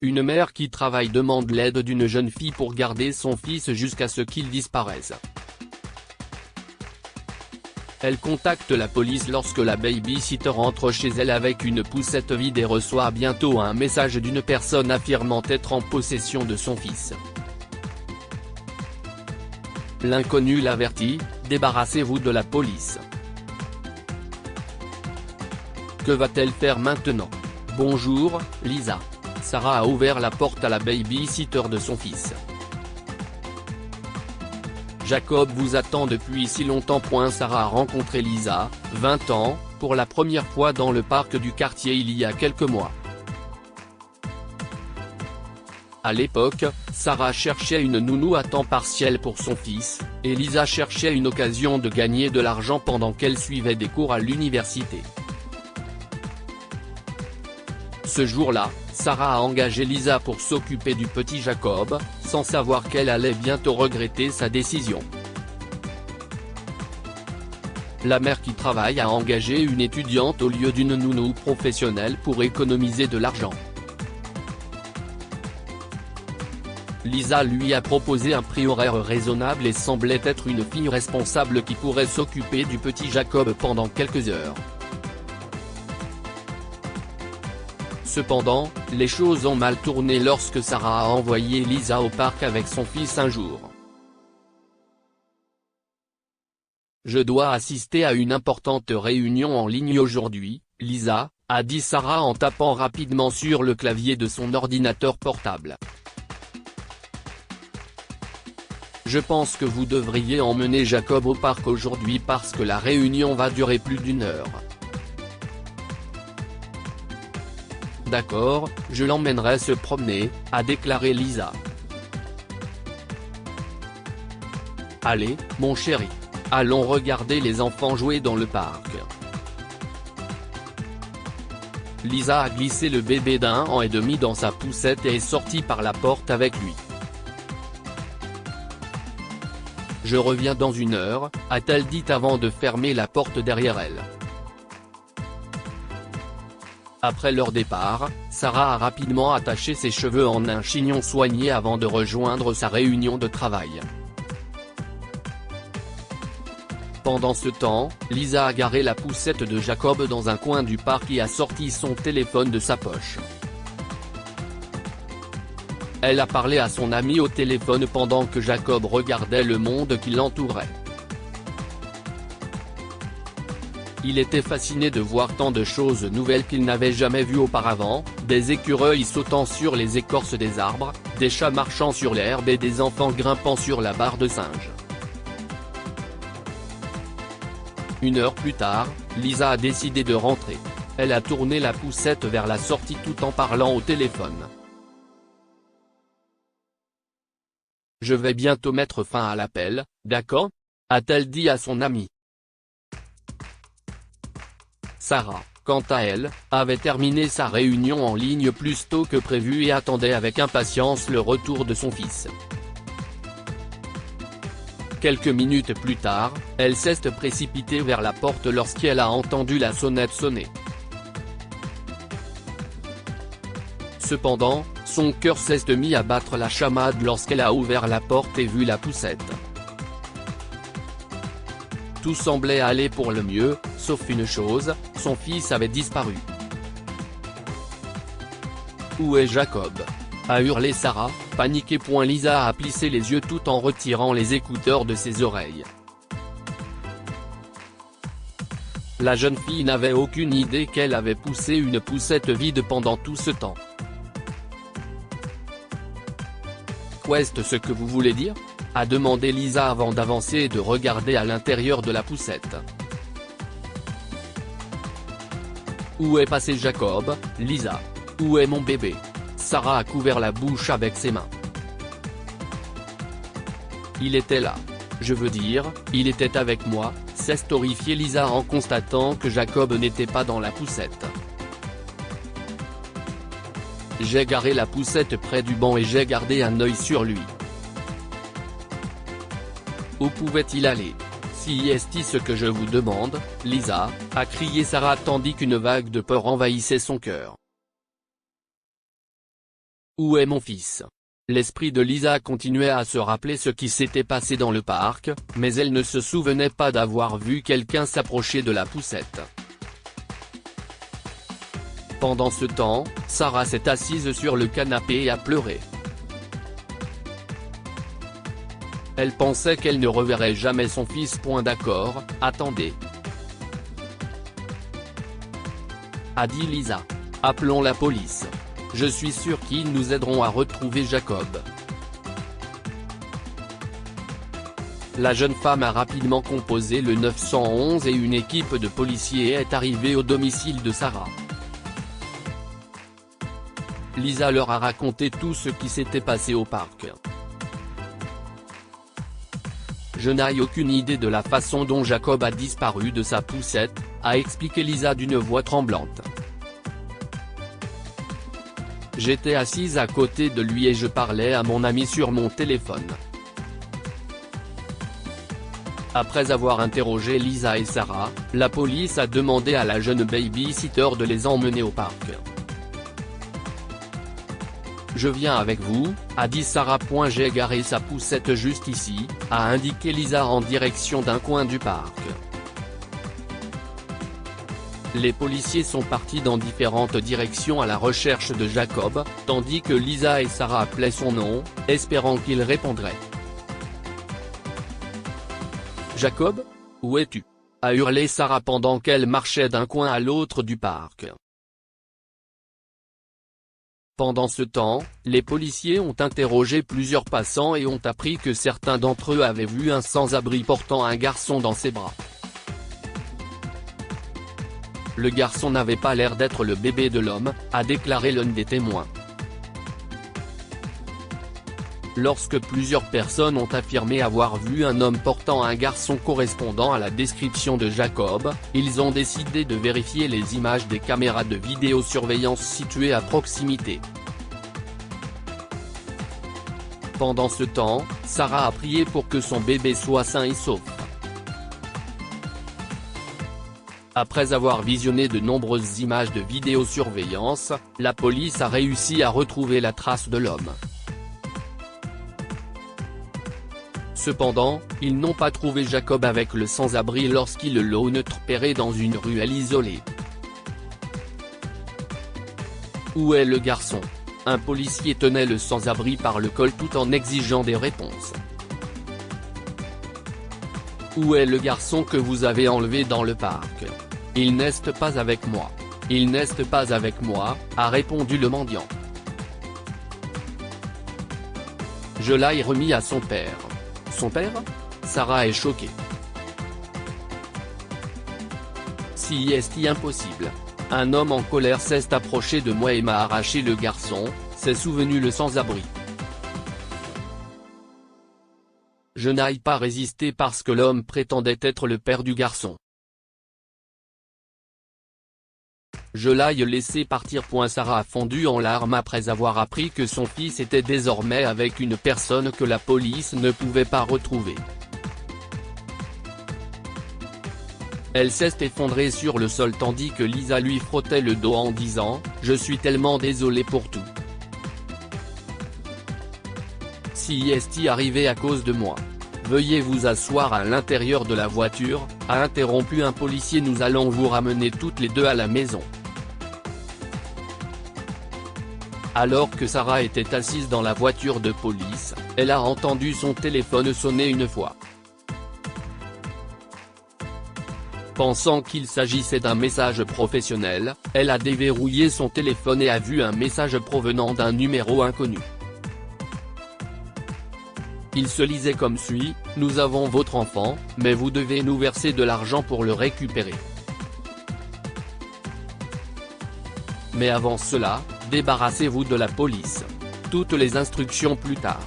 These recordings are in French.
Une mère qui travaille demande l'aide d'une jeune fille pour garder son fils jusqu'à ce qu'il disparaisse. Elle contacte la police lorsque la baby-sitter entre chez elle avec une poussette vide et reçoit bientôt un message d'une personne affirmant être en possession de son fils. L'inconnu l'avertit, « Débarrassez-vous de la police ». Que va-t-elle faire maintenant? Bonjour, Lisa. Sarah a ouvert la porte à la baby-sitter de son fils. Jacob vous attend depuis si longtemps. Sarah a rencontré Lisa, 20 ans, pour la première fois dans le parc du quartier il y a quelques mois. À l'époque, Sarah cherchait une nounou à temps partiel pour son fils, et Lisa cherchait une occasion de gagner de l'argent pendant qu'elle suivait des cours à l'université. Ce jour-là, Sarah a engagé Lisa pour s'occuper du petit Jacob, sans savoir qu'elle allait bientôt regretter sa décision. La mère qui travaille a engagé une étudiante au lieu d'une nounou professionnelle pour économiser de l'argent. Lisa lui a proposé un prix horaire raisonnable et semblait être une fille responsable qui pourrait s'occuper du petit Jacob pendant quelques heures. Cependant, les choses ont mal tourné lorsque Sarah a envoyé Lisa au parc avec son fils un jour. « Je dois assister à une importante réunion en ligne aujourd'hui, Lisa », a dit Sarah en tapant rapidement sur le clavier de son ordinateur portable. « Je pense que vous devriez emmener Jacob au parc aujourd'hui parce que la réunion va durer plus d'1 heure. » D'accord, je l'emmènerai se promener, a déclaré Lisa. Allez, mon chéri. Allons regarder les enfants jouer dans le parc. Lisa a glissé le bébé d'1 an et demi dans sa poussette et est sortie par la porte avec lui. Je reviens dans 1 heure, a-t-elle dit avant de fermer la porte derrière elle. Après leur départ, Sarah a rapidement attaché ses cheveux en un chignon soigné avant de rejoindre sa réunion de travail. Pendant ce temps, Lisa a garé la poussette de Jacob dans un coin du parc et a sorti son téléphone de sa poche. Elle a parlé à son ami au téléphone pendant que Jacob regardait le monde qui l'entourait. Il était fasciné de voir tant de choses nouvelles qu'il n'avait jamais vues auparavant, des écureuils sautant sur les écorces des arbres, des chats marchant sur l'herbe et des enfants grimpant sur la barre de singe. 1 heure plus tard, Lisa a décidé de rentrer. Elle a tourné la poussette vers la sortie tout en parlant au téléphone. « Je vais bientôt mettre fin à l'appel, d'accord ?» a-t-elle dit à son ami. Sarah, quant à elle, avait terminé sa réunion en ligne plus tôt que prévu et attendait avec impatience le retour de son fils. Quelques minutes plus tard, elle s'est précipitée vers la porte lorsqu'elle a entendu la sonnette sonner. Cependant, son cœur s'est mis à battre la chamade lorsqu'elle a ouvert la porte et vu la poussette. Tout semblait aller pour le mieux, sauf une chose, son fils avait disparu. « Où est Jacob ?» a hurlé Sarah, paniquée. Lisa a plissé les yeux tout en retirant les écouteurs de ses oreilles. La jeune fille n'avait aucune idée qu'elle avait poussé une poussette vide pendant tout ce temps. « Qu'est-ce ce que vous voulez dire ?» a demandé Lisa avant d'avancer et de regarder à l'intérieur de la poussette. « Où est passé Jacob, Lisa? Où est mon bébé ?» Sarah a couvert la bouche avec ses mains. « Il était là. Je veux dire, il était avec moi », s'est horrifiée Lisa en constatant que Jacob n'était pas dans la poussette. « J'ai garé la poussette près du banc et j'ai gardé un œil sur lui. Où pouvait-il aller? Si est ce que je vous demande, Lisa, a crié Sarah tandis qu'une vague de peur envahissait son cœur. Où est mon fils ? L'esprit de Lisa continuait à se rappeler ce qui s'était passé dans le parc, mais elle ne se souvenait pas d'avoir vu quelqu'un s'approcher de la poussette. Pendant ce temps, Sarah s'est assise sur le canapé et a pleuré. Elle pensait qu'elle ne reverrait jamais son fils. D'accord, attendez, a dit Lisa. Appelons la police. Je suis sûre qu'ils nous aideront à retrouver Jacob. La jeune femme a rapidement composé le 911 et une équipe de policiers est arrivée au domicile de Sarah. Lisa leur a raconté tout ce qui s'était passé au parc. Je n'ai aucune idée de la façon dont Jacob a disparu de sa poussette, a expliqué Lisa d'une voix tremblante. J'étais assise à côté de lui et je parlais à mon ami sur mon téléphone. Après avoir interrogé Lisa et Sarah, la police a demandé à la jeune baby-sitter de les emmener au parc. Je viens avec vous, a dit Sarah. J'ai garé sa poussette juste ici, a indiqué Lisa en direction d'un coin du parc. Les policiers sont partis dans différentes directions à la recherche de Jacob, tandis que Lisa et Sarah appelaient son nom, espérant qu'il répondrait. Jacob ? Où es-tu ? A hurlé Sarah pendant qu'elle marchait d'un coin à l'autre du parc. Pendant ce temps, les policiers ont interrogé plusieurs passants et ont appris que certains d'entre eux avaient vu un sans-abri portant un garçon dans ses bras. Le garçon n'avait pas l'air d'être le bébé de l'homme, a déclaré l'un des témoins. Lorsque plusieurs personnes ont affirmé avoir vu un homme portant un garçon correspondant à la description de Jacob, ils ont décidé de vérifier les images des caméras de vidéosurveillance situées à proximité. Pendant ce temps, Sarah a prié pour que son bébé soit sain et sauf. Après avoir visionné de nombreuses images de vidéosurveillance, la police a réussi à retrouver la trace de l'homme. Cependant, ils n'ont pas trouvé Jacob avec le sans-abri lorsqu'ils l'ont repéré dans une ruelle isolée. Où est le garçon ? Un policier tenait le sans-abri par le col tout en exigeant des réponses. Où est le garçon que vous avez enlevé dans le parc ? Il n'est pas avec moi. Il n'est pas avec moi, a répondu le mendiant. Je l'ai remis à son père. Son père ? Sarah est choquée. Si est impossible. Un homme en colère s'est approché de moi et m'a arraché le garçon, s'est souvenu le sans-abri. Je n'ai pas résisté parce que l'homme prétendait être le père du garçon. Je l'ai laissé partir. Sarah a fondu en larmes après avoir appris que son fils était désormais avec une personne que la police ne pouvait pas retrouver. Elle s'est effondrée sur le sol tandis que Lisa lui frottait le dos en disant « Je suis tellement désolée pour tout. Si est arrivé à cause de moi. Veuillez vous asseoir à l'intérieur de la voiture », a interrompu un policier. Nous allons vous ramener toutes les deux à la maison. Alors que Sarah était assise dans la voiture de police, elle a entendu son téléphone sonner une fois. Pensant qu'il s'agissait d'un message professionnel, elle a déverrouillé son téléphone et a vu un message provenant d'un numéro inconnu. Il se lisait comme suit : « Nous avons votre enfant, mais vous devez nous verser de l'argent pour le récupérer. Mais avant cela, débarrassez-vous de la police. Toutes les instructions plus tard. »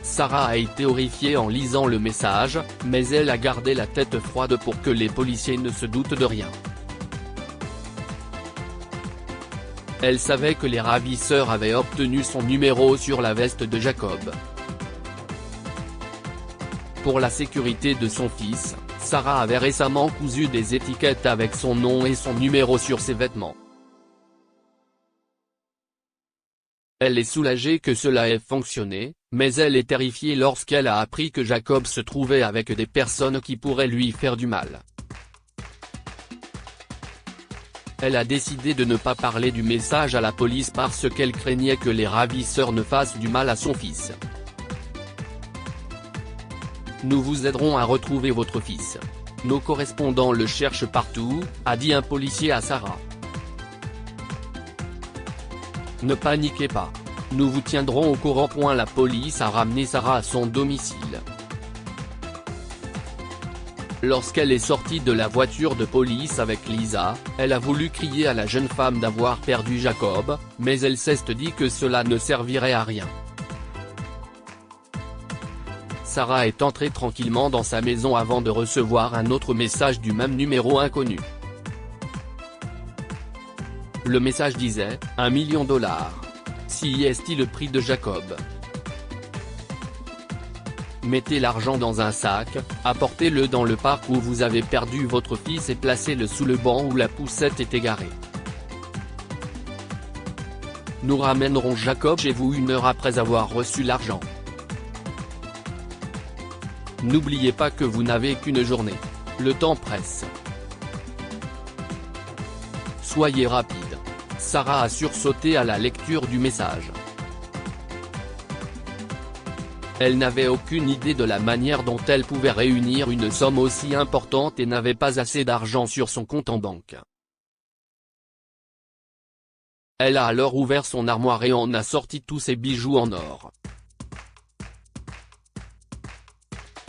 Sarah a été horrifiée en lisant le message, mais elle a gardé la tête froide pour que les policiers ne se doutent de rien. Elle savait que les ravisseurs avaient obtenu son numéro sur la veste de Jacob. Pour la sécurité de son fils, Sarah avait récemment cousu des étiquettes avec son nom et son numéro sur ses vêtements. Elle est soulagée que cela ait fonctionné, mais elle est terrifiée lorsqu'elle a appris que Jacob se trouvait avec des personnes qui pourraient lui faire du mal. Elle a décidé de ne pas parler du message à la police parce qu'elle craignait que les ravisseurs ne fassent du mal à son fils. Nous vous aiderons à retrouver votre fils. Nos correspondants le cherchent partout, a dit un policier à Sarah. Ne paniquez pas. Nous vous tiendrons au courant. La police a ramené Sarah à son domicile. Lorsqu'elle est sortie de la voiture de police avec Lisa, elle a voulu crier à la jeune femme d'avoir perdu Jacob, mais elle s'est dit que cela ne servirait à rien. Sarah est entrée tranquillement dans sa maison avant de recevoir un autre message du même numéro inconnu. Le message disait « 1 million $. Si est-il le prix de Jacob ? Mettez l'argent dans un sac, apportez-le dans le parc où vous avez perdu votre fils et placez-le sous le banc où la poussette est égarée. Nous ramènerons Jacob chez vous 1 heure après avoir reçu l'argent. N'oubliez pas que vous n'avez qu'une journée. Le temps presse. Soyez rapide. » Sarah a sursauté à la lecture du message. Elle n'avait aucune idée de la manière dont elle pouvait réunir une somme aussi importante et n'avait pas assez d'argent sur son compte en banque. Elle a alors ouvert son armoire et en a sorti tous ses bijoux en or.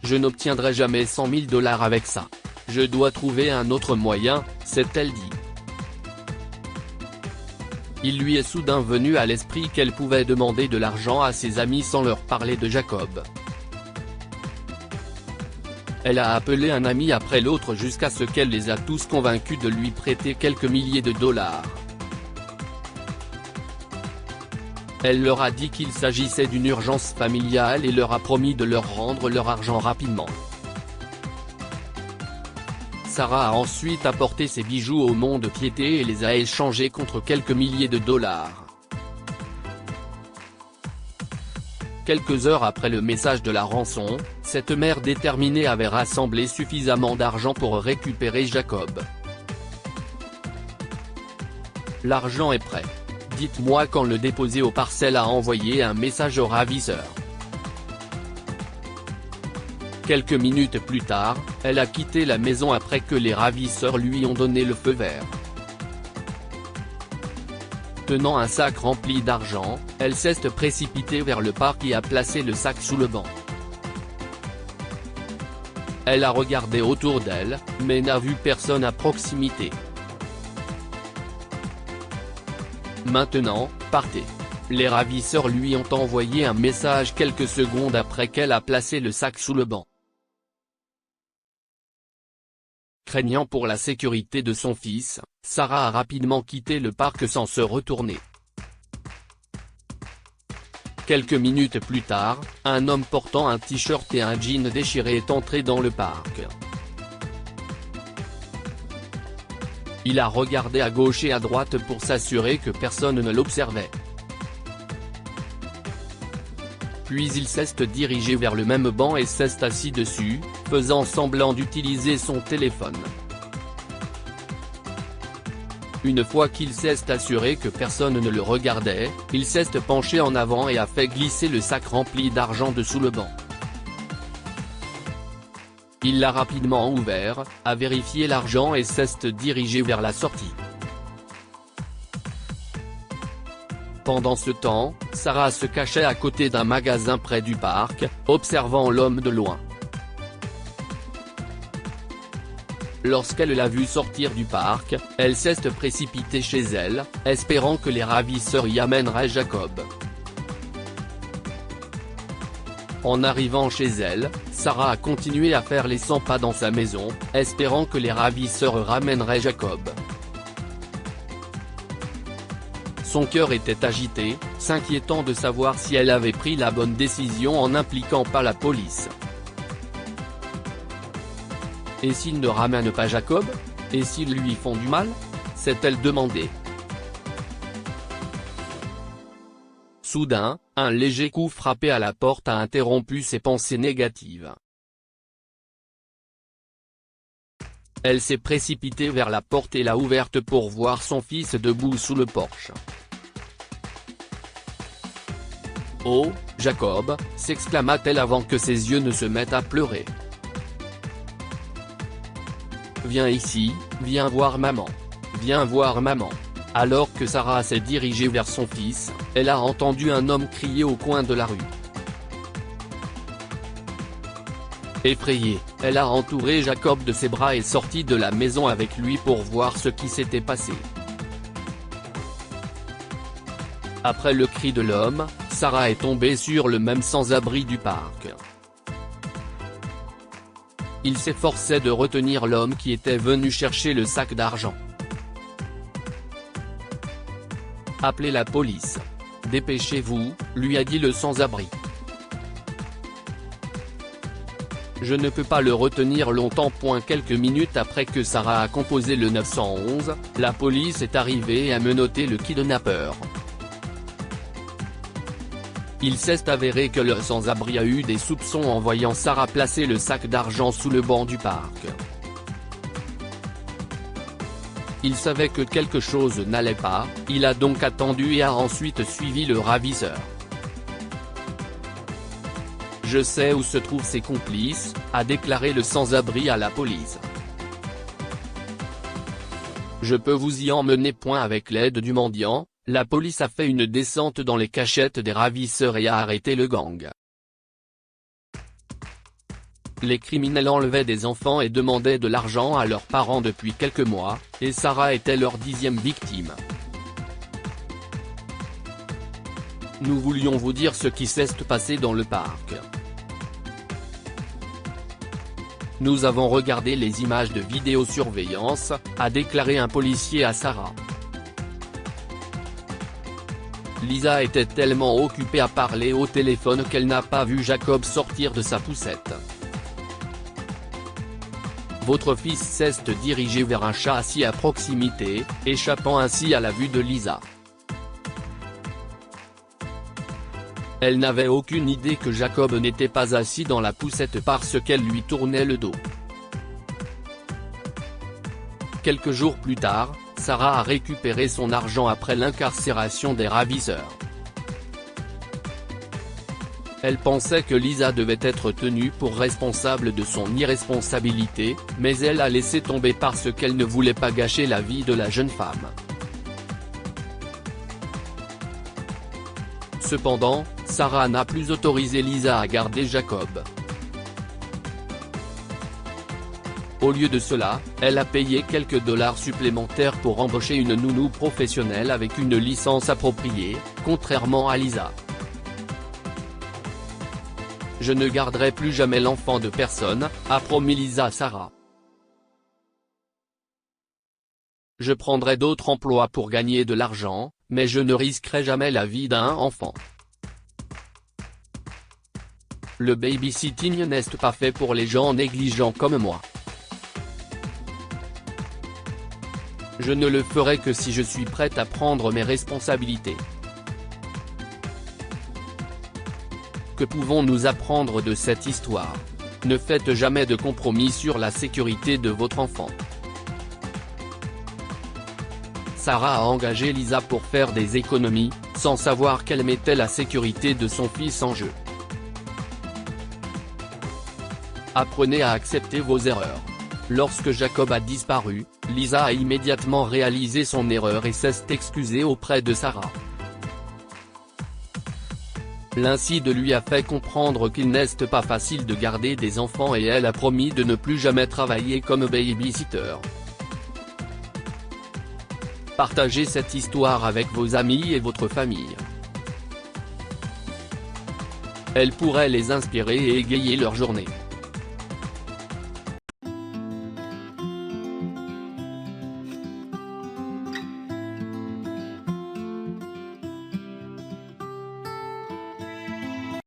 Je n'obtiendrai jamais 100 000 $ avec ça. Je dois trouver un autre moyen, s'est-elle dit. Il lui est soudain venu à l'esprit qu'elle pouvait demander de l'argent à ses amis sans leur parler de Jacob. Elle a appelé un ami après l'autre jusqu'à ce qu'elle les a tous convaincus de lui prêter quelques milliers de dollars. Elle leur a dit qu'il s'agissait d'une urgence familiale et leur a promis de leur rendre leur argent rapidement. Sarah a ensuite apporté ses bijoux au mont-de-piété et les a échangés contre quelques milliers de dollars. Quelques heures après le message de la rançon, cette mère déterminée avait rassemblé suffisamment d'argent pour récupérer Jacob. L'argent est prêt. Dites-moi quand le déposer au parcelle, a envoyé un message au ravisseur. Quelques minutes plus tard, elle a quitté la maison après que les ravisseurs lui ont donné le feu vert. Tenant un sac rempli d'argent, elle s'est précipitée vers le parc et a placé le sac sous le banc. Elle a regardé autour d'elle, mais n'a vu personne à proximité. Maintenant, partez. Les ravisseurs lui ont envoyé un message quelques secondes après qu'elle a placé le sac sous le banc. Craignant pour la sécurité de son fils, Sarah a rapidement quitté le parc sans se retourner. Quelques minutes plus tard, un homme portant un t-shirt et un jean déchiré est entré dans le parc. Il a regardé à gauche et à droite pour s'assurer que personne ne l'observait. Puis il s'est dirigé vers le même banc et s'est assis dessus, faisant semblant d'utiliser son téléphone. Une fois qu'il s'est assuré que personne ne le regardait, il s'est penché en avant et a fait glisser le sac rempli d'argent dessous le banc. Il l'a rapidement ouvert, a vérifié l'argent et s'est dirigé vers la sortie. Pendant ce temps, Sarah se cachait à côté d'un magasin près du parc, observant l'homme de loin. Lorsqu'elle l'a vu sortir du parc, elle s'est précipitée chez elle, espérant que les ravisseurs y amèneraient Jacob. En arrivant chez elle, Sarah a continué à faire les 100 pas dans sa maison, espérant que les ravisseurs ramèneraient Jacob. Son cœur était agité, s'inquiétant de savoir si elle avait pris la bonne décision en n'impliquant pas la police. Et s'ils ne ramènent pas Jacob? Et s'ils lui font du mal? S'est-elle demandé. Soudain, un léger coup frappé à la porte a interrompu ses pensées négatives. Elle s'est précipitée vers la porte et l'a ouverte pour voir son fils debout sous le porche. « Oh, Jacob !» s'exclama-t-elle avant que ses yeux ne se mettent à pleurer. « Viens ici, viens voir maman. Viens voir maman. » Alors que Sarah s'est dirigée vers son fils, elle a entendu un homme crier au coin de la rue. Effrayée, elle a entouré Jacob de ses bras et sorti de la maison avec lui pour voir ce qui s'était passé. Après le cri de l'homme, Sarah est tombée sur le même sans-abri du parc. Il s'efforçait de retenir l'homme qui était venu chercher le sac d'argent. « Appelez la police. Dépêchez-vous », lui a dit le sans-abri. « Je ne peux pas le retenir longtemps. » Quelques minutes après que Sarah a composé le 911, la police est arrivée et a menotté le kidnappeur. Il s'est avéré que le sans-abri a eu des soupçons en voyant Sarah placer le sac d'argent sous le banc du parc. Il savait que quelque chose n'allait pas, il a donc attendu et a ensuite suivi le ravisseur. « Je sais où se trouvent ses complices », a déclaré le sans-abri à la police. « Je peux vous y emmener. » Avec l'aide du mendiant, la police a fait une descente dans les cachettes des ravisseurs et a arrêté le gang. Les criminels enlevaient des enfants et demandaient de l'argent à leurs parents depuis quelques mois, et Sarah était leur 10e victime. Nous voulions vous dire ce qui s'est passé dans le parc. Nous avons regardé les images de vidéosurveillance, a déclaré un policier à Sarah. Lisa était tellement occupée à parler au téléphone qu'elle n'a pas vu Jacob sortir de sa poussette. Votre fils s'est dirigé vers un chat assis à proximité, échappant ainsi à la vue de Lisa. Elle n'avait aucune idée que Jacob n'était pas assis dans la poussette parce qu'elle lui tournait le dos. Quelques jours plus tard, Sarah a récupéré son argent après l'incarcération des ravisseurs. Elle pensait que Lisa devait être tenue pour responsable de son irresponsabilité, mais elle a laissé tomber parce qu'elle ne voulait pas gâcher la vie de la jeune femme. Cependant, Sarah n'a plus autorisé Lisa à garder Jacob. Au lieu de cela, elle a payé quelques dollars supplémentaires pour embaucher une nounou professionnelle avec une licence appropriée, contrairement à Lisa. Je ne garderai plus jamais l'enfant de personne, a promis Lisa à Sarah. Je prendrai d'autres emplois pour gagner de l'argent, mais je ne risquerai jamais la vie d'un enfant. Le babysitting n'est pas fait pour les gens négligents comme moi. Je ne le ferai que si je suis prête à prendre mes responsabilités. Que pouvons-nous apprendre de cette histoire? Ne faites jamais de compromis sur la sécurité de votre enfant. Sarah a engagé Lisa pour faire des économies, sans savoir qu'elle mettait la sécurité de son fils en jeu. Apprenez à accepter vos erreurs. Lorsque Jacob a disparu, Lisa a immédiatement réalisé son erreur et s'est excusée auprès de Sarah. L'incide lui a fait comprendre qu'il n'est pas facile de garder des enfants et elle a promis de ne plus jamais travailler comme babysitter. Partagez cette histoire avec vos amis et votre famille. Elle pourrait les inspirer et égayer leur journée.